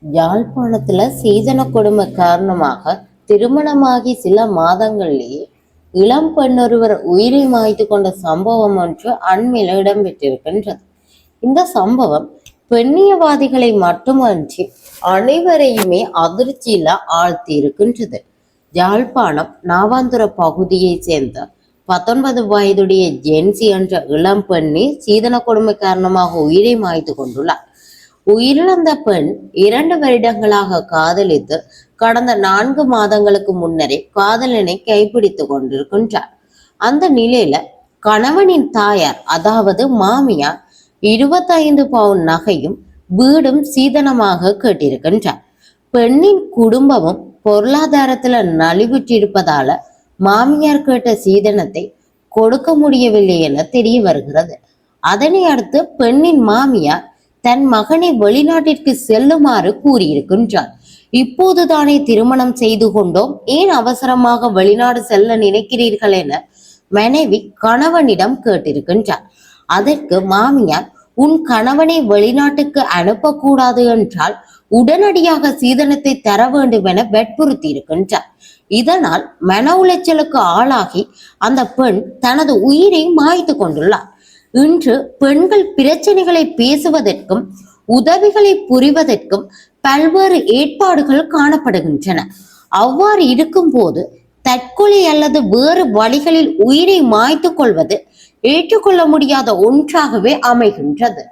யாழ்ப்பாணத்துல சீதன கொடுமை காரணமாக திருமணமாகி சில மாதங்களிலேயே இளம் பெண்ணொருவர் உயிரை மாய்த்து கொண்ட சம்பவம் ஒன்று அண்மையில் இடம்பெற்றிருக்கின்றது. இந்த சம்பவம் பெண்ணியவாதிகளை மட்டுமன்றி அனைவரையுமே அதிர்ச்சியில ஆழ்த்தி இருக்கின்றது. யாழ்ப்பாணம் நாவாந்துர பகுதியைச் சேர்ந்த 19 வயதுடைய ஜென்சி என்ற இளம் பெண்ணை சீதன கொடுமை காரணமாக உயிரை மாய்த்து கொண்டுள்ளார். உயிரிழந்த பெண் 2 வருடங்களாக காதலித்து கடந்த 4 மாதங்களுக்கு முன்னரே காதலனை கைப்பிடித்துக் கொண்டிருக்கின்றார். அந்த நிலையில கணவனின் தாயார் அதாவது மாமியார் 25 பவுன் நகையும் வீடும் சீதனமாக கேட்டிருக்கின்றார். பெண்ணின் குடும்பமும் பொருளாதாரத்துல நலிவுற்றிருப்பதால மாமியார் கேட்ட சீதனத்தை கொடுக்க முடியவில்லை என தெரிய வருகிறது. அதனை அடுத்து பெண்ணின் மாமியார் தன் மகனை வெளிநாட்டிற்கு செல்லுமாறு கூறியிருக்கின்றார். இப்போதுதானே திருமணம் செய்து கொண்டோம், ஏன் அவசரமாக வெளிநாடு செல்ல நினைக்கிறீர்கள் என மனைவி கணவனிடம் கேட்டிருக்கின்றார். அதற்கு மாமியார், உன் கணவனை வெளிநாட்டுக்கு அனுப்பக்கூடாது என்றால் உடனடியாக சீதனத்தை தர வேண்டும் என வற்புறுத்தி இருக்கின்றார். இதனால் மன உளைச்சலுக்கு ஆளாகி அந்த பெண் தனது உயிரை மாய்த்து கொண்டுள்ளார். இன்று பெண்கள் பிரச்சனைகளை பேசுவதற்கும் உதவிகளை புரிவதற்கும் பல்வேறு ஏற்பாடுகள் காணப்படுகின்றன. அவ்வாறு இருக்கும் போது தற்கொலை அல்லது வேறு வழிகளில் உயிரை மாய்த்து கொள்வது ஏற்றுக்கொள்ள முடியாத ஒன்றாகவே அமைகின்றது.